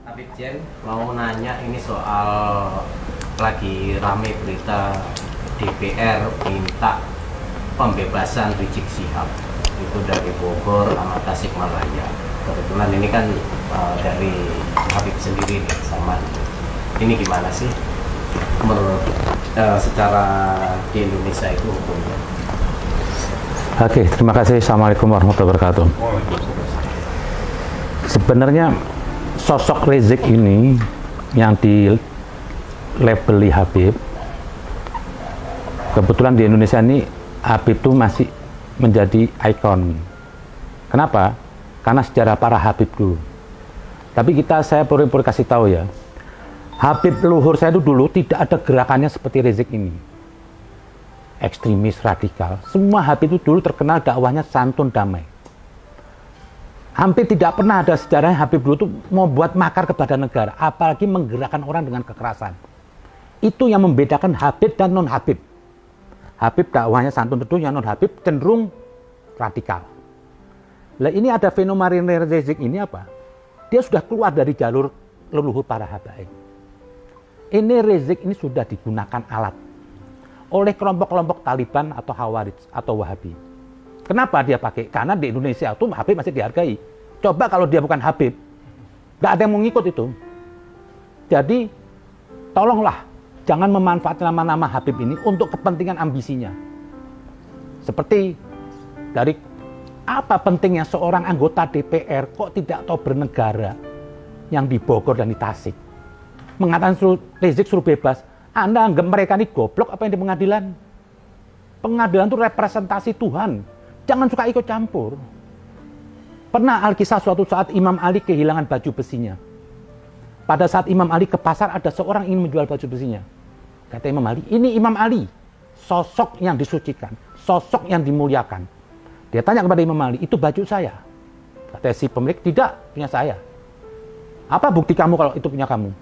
Habib Jen mau nanya ini soal lagi rame berita DPR minta pembebasan Rizik Syihab itu dari Bogor sama Tasikmalaya. Kebetulan ini kan dari Habib sendiri nih sama ini gimana sih menurut secara di Indonesia itu hukumnya? Oke, terima kasih. Assalamualaikum warahmatullahi wabarakatuh. Sebenarnya sosok Rizik ini yang di labeli Habib, kebetulan di Indonesia ini Habib itu masih menjadi ikon. Kenapa? Karena sejarah para Habib dulu. Tapi saya perlu kasih tahu ya, Habib leluhur saya itu dulu tidak ada gerakannya seperti Rizik ini. Ekstremis, radikal. Semua Habib itu dulu terkenal dakwahnya santun damai. Hampir tidak pernah ada sejarahnya Habib dulu itu mau buat makar kepada negara, apalagi menggerakkan orang dengan kekerasan. Itu yang membedakan Habib dan non-Habib. Habib dakwahnya santun tentu, yang non-Habib cenderung radikal. Nah, ini ada fenomena Rizik ini apa? Dia sudah keluar dari jalur leluhur para habaib. Ini Rizik ini sudah digunakan alat oleh kelompok-kelompok Taliban atau Khawarij atau Wahabi. Kenapa dia pakai? Karena di Indonesia itu Habib masih dihargai. Coba kalau dia bukan Habib, nggak ada yang mau ngikut itu. Jadi, tolonglah jangan memanfaatkan nama-nama Habib ini untuk kepentingan ambisinya. Seperti dari apa pentingnya seorang anggota DPR kok tidak tahu bernegara yang di Bogor dan di Tasik. Mengatakan Rizik suruh bebas. Anda anggap mereka ini goblok apa yang di pengadilan? Pengadilan itu representasi Tuhan. Jangan suka ikut campur. Pernah Alkisah suatu saat Imam Ali kehilangan baju besinya. Pada saat Imam Ali ke pasar ada seorang ingin menjual baju besinya. Kata Imam Ali, ini Imam Ali. Sosok yang disucikan. Sosok yang dimuliakan. Dia tanya kepada Imam Ali, itu baju saya. Kata si pemilik, tidak, punya saya. Apa bukti kamu kalau itu punya kamu?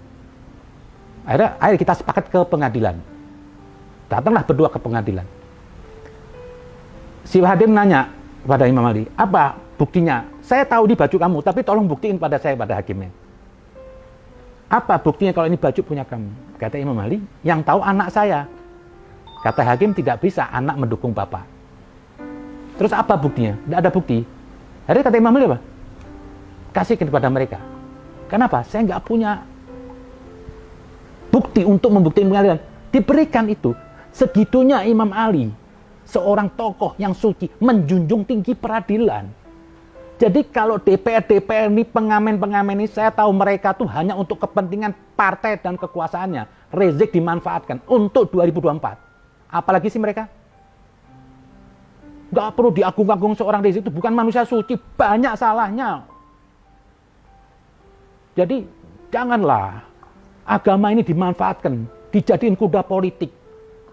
Akhirnya kita sepakat ke pengadilan. Datanglah berdua ke pengadilan. Si hakim nanya kepada Imam Ali, apa buktinya? Saya tahu ini baju kamu, tapi tolong buktiin pada saya, pada hakimnya. Apa buktinya kalau ini baju punya kamu? Kata Imam Ali, yang tahu anak saya. Kata hakim, tidak bisa anak mendukung bapak. Terus apa buktinya? Tidak ada bukti. Akhirnya kata Imam Ali apa? Kasihkan kepada mereka. Kenapa? Saya nggak punya bukti untuk membuktikan pengadilan. Diberikan itu. Segitunya Imam Ali, seorang tokoh yang suci, menjunjung tinggi peradilan. Jadi kalau DPR ini, pengamen-pengamen ini, saya tahu mereka tuh hanya untuk kepentingan partai dan kekuasaannya. Rizik dimanfaatkan untuk 2024. Apalagi sih mereka? Nggak perlu diagung-agung seorang Rizik itu bukan manusia suci, banyak salahnya. Jadi janganlah agama ini dimanfaatkan, dijadiin kuda politik.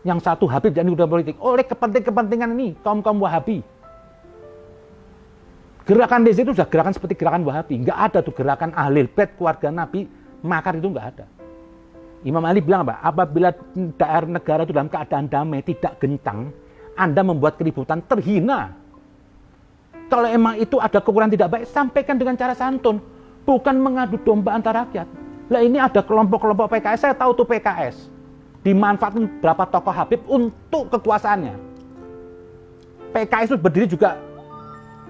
Yang satu Habib jadi kuda politik oleh kepentingan ini kaum-kaum Wahabi. Gerakan Rizik itu sudah gerakan seperti gerakan Wahabi. Nggak ada tuh gerakan Ahlul Bait, keluarga Nabi, makar itu nggak ada. Imam Ali bilang apa? Apabila daerah negara itu dalam keadaan damai, tidak gencang, Anda membuat keributan, terhina. Kalau emang itu ada kekurangan tidak baik, sampaikan dengan cara santun. Bukan mengadu domba antara rakyat. Lah ini ada kelompok-kelompok PKS, saya tahu tuh PKS. Dimanfaatkan berapa tokoh Habib untuk kekuasaannya. PKS itu berdiri juga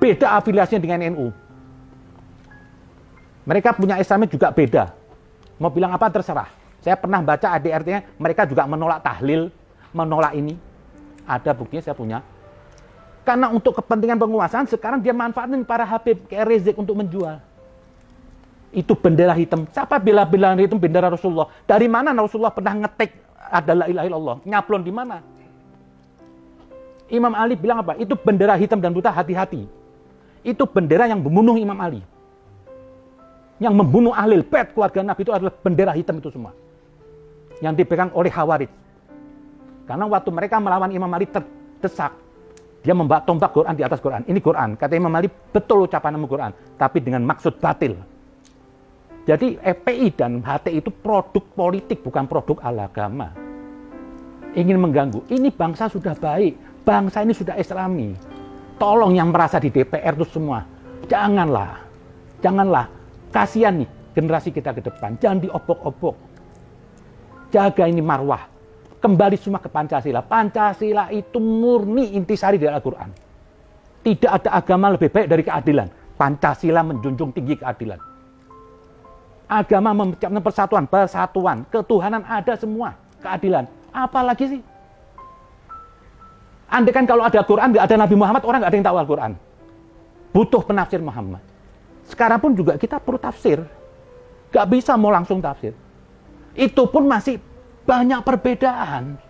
beda afiliasinya dengan NU. Mereka punya Islamnya juga beda. Mau bilang apa terserah. Saya pernah baca ADRT-nya, mereka juga menolak tahlil, menolak ini. Ada buktinya saya punya. Karena untuk kepentingan penguasaan, sekarang dia manfaatin para Habib kayak Rizik untuk menjual. Itu bendera hitam. Siapa bela-bela hitam bendera Rasulullah? Dari mana Rasulullah pernah ngetik adalah ilaha illallah? Nyaplon di mana? Imam Ali bilang apa? Itu bendera hitam dan buta, hati-hati. Itu bendera yang membunuh Imam Ali. Yang membunuh Ahlul Bait, keluarga Nabi itu adalah bendera hitam itu semua. Yang dipegang oleh Khawarij. Karena waktu mereka melawan Imam Ali terdesak. Dia membawa tombak Quran di atas Quran. Ini Quran. Kata Imam Ali, betul ucapan Quran. Tapi dengan maksud batil. Jadi FPI dan HTI itu produk politik, bukan produk agama. Ingin mengganggu. Ini bangsa sudah baik. Bangsa ini sudah Islami. Tolong yang merasa di DPR itu semua. Janganlah. Kasihan nih. generasi kita ke depan. Jangan diobok-obok. Jaga ini marwah. Kembali semua ke Pancasila. Pancasila itu murni intisari dari Al-Quran. Tidak ada agama lebih baik dari keadilan. Pancasila menjunjung tinggi keadilan. Agama menciptakan persatuan, ketuhanan ada semua, keadilan. Apalagi sih? Andai kan kalau ada Al-Quran, nggak ada Nabi Muhammad, orang nggak ada yang tahu Al-Quran. Butuh penafsir Muhammad. Sekarang pun juga kita perlu tafsir. Nggak bisa mau langsung tafsir. Itu pun masih banyak perbedaan.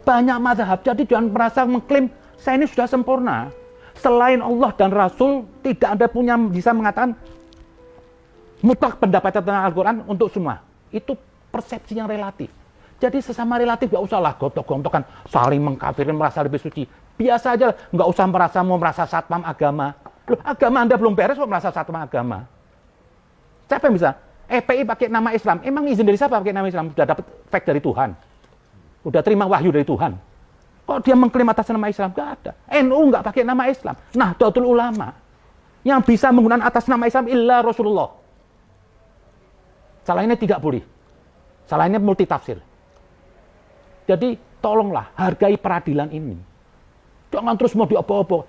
Banyak mazhab. Jadi jangan merasa mengklaim, saya ini sudah sempurna. Selain Allah dan Rasul, tidak ada punya bisa mengatakan mutlak pendapat tentang Al-Quran untuk semua. Itu persepsi yang relatif. Jadi sesama relatif gak usah lah gontok-gontokan, saling mengkafirin, merasa lebih suci. Biasa aja, nggak usah merasa satpam agama. Loh, agama Anda belum beres kok merasa satpam agama. Siapa yang bisa? EPI pakai nama Islam. Emang izin dari siapa pakai nama Islam? Sudah dapat fake dari Tuhan. Udah terima wahyu dari Tuhan. Kok dia mengklaim atas nama Islam? Gak ada. NU nggak pakai nama Islam. Nahdlatul Ulama. Yang bisa menggunakan atas nama Islam illa Rasulullah. Salahnya tidak boleh. Salahnya multitafsir. Jadi tolonglah hargai peradilan ini. Jangan terus mau diopo-opo.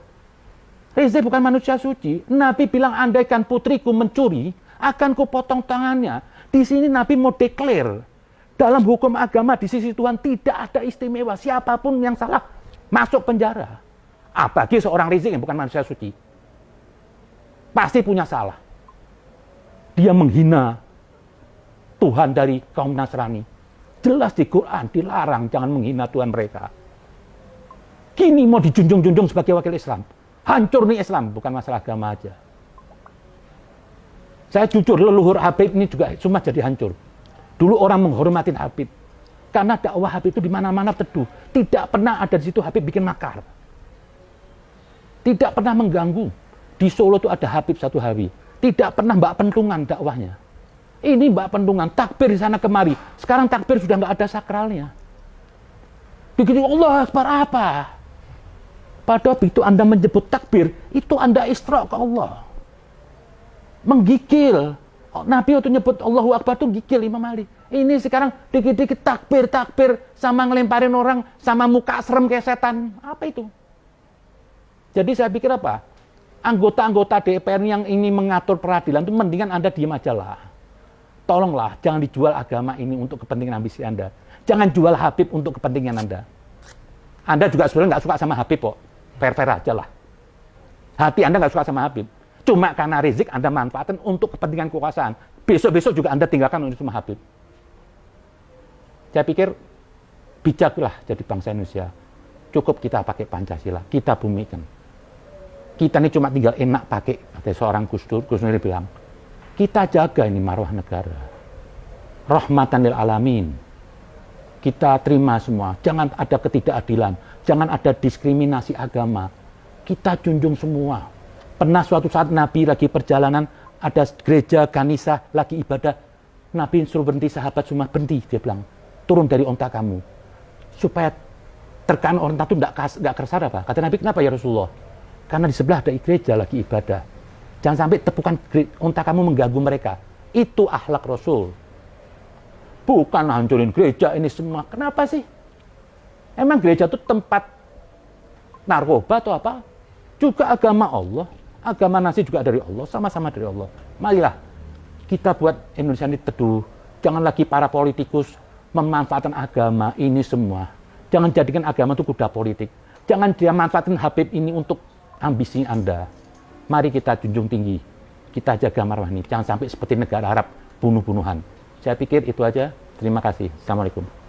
Rizik bukan manusia suci. Nabi bilang andaikan putriku mencuri, akan kupotong tangannya. Di sini Nabi mau declare. Dalam hukum agama di sisi Tuhan tidak ada istimewa. Siapapun yang salah masuk penjara. Apalagi seorang Rizik yang bukan manusia suci. Pasti punya salah. Dia menghina Tuhan dari kaum Nasrani. Jelas di Quran dilarang jangan menghina Tuhan mereka. Kini mau dijunjung-junjung sebagai wakil Islam. Hancur nih Islam, bukan masalah agama aja. Saya jujur, leluhur Habib ini juga semua jadi hancur. Dulu orang menghormatin Habib. Karena dakwah Habib itu di mana-mana teduh. Tidak pernah ada di situ Habib bikin makar. Tidak pernah mengganggu. Di Solo itu ada Habib satu hari. Tidak pernah mbak pentungan dakwahnya. Ini mbak pentungan, takbir di sana kemari. Sekarang takbir sudah nggak ada sakralnya. Begitu Allah Akbar apa? Padahal begitu Anda menyebut takbir, itu Anda isra ke Allah. Menggigil. Nabi waktu nyebut Allahu Akbar itu gigil Imam Ali. Ini sekarang dikit-dikit takbir sama ngelemparin orang sama muka serem kayak setan. Apa itu? Jadi saya pikir apa? Anggota-anggota DPR yang ini mengatur peradilan itu mendingan Anda diam aja lah. Tolonglah, jangan dijual agama ini untuk kepentingan ambisi Anda. Jangan jual Habib untuk kepentingan Anda. Anda juga sebenarnya nggak suka sama Habib kok. Fair-fair aja lah. Hati Anda nggak suka sama Habib. Cuma karena Rizik Anda manfaatkan untuk kepentingan kekuasaan. Besok-besok juga Anda tinggalkan untuk sama Habib. Saya pikir bijaklah jadi bangsa Indonesia. Cukup kita pakai Pancasila, kita bumikan. Kita ini cuma tinggal enak pakai. Ada seorang Gus Dur bilang, kita jaga ini marwah negara. Rahmatan lil alamin. Kita terima semua. Jangan ada ketidakadilan. Jangan ada diskriminasi agama. Kita junjung semua. Pernah suatu saat Nabi lagi perjalanan, ada gereja kanisa lagi ibadah. Nabi suruh berhenti, sahabat semua berhenti. Dia bilang, turun dari onta kamu. Supaya terkaan onta itu tidak kersar apa. Kata Nabi, kenapa ya Rasulullah? Karena di sebelah ada gereja lagi ibadah. Jangan sampai tepukan onta kamu mengganggu mereka. Itu akhlak Rasul. Bukan hancurin gereja ini semua. Kenapa sih? Emang gereja itu tempat narkoba atau apa? Juga agama Allah. Agama nasi juga dari Allah. Sama-sama dari Allah. Marilah kita buat Indonesia ini teduh. Jangan lagi para politikus memanfaatkan agama ini semua. Jangan jadikan agama itu kuda politik. Jangan dia manfaatkan Habib ini untuk ambisi Anda. Mari kita junjung tinggi. Kita jaga marwah ini. Jangan sampai seperti negara Arab bunuh-bunuhan. Saya pikir itu aja. Terima kasih. Assalamualaikum.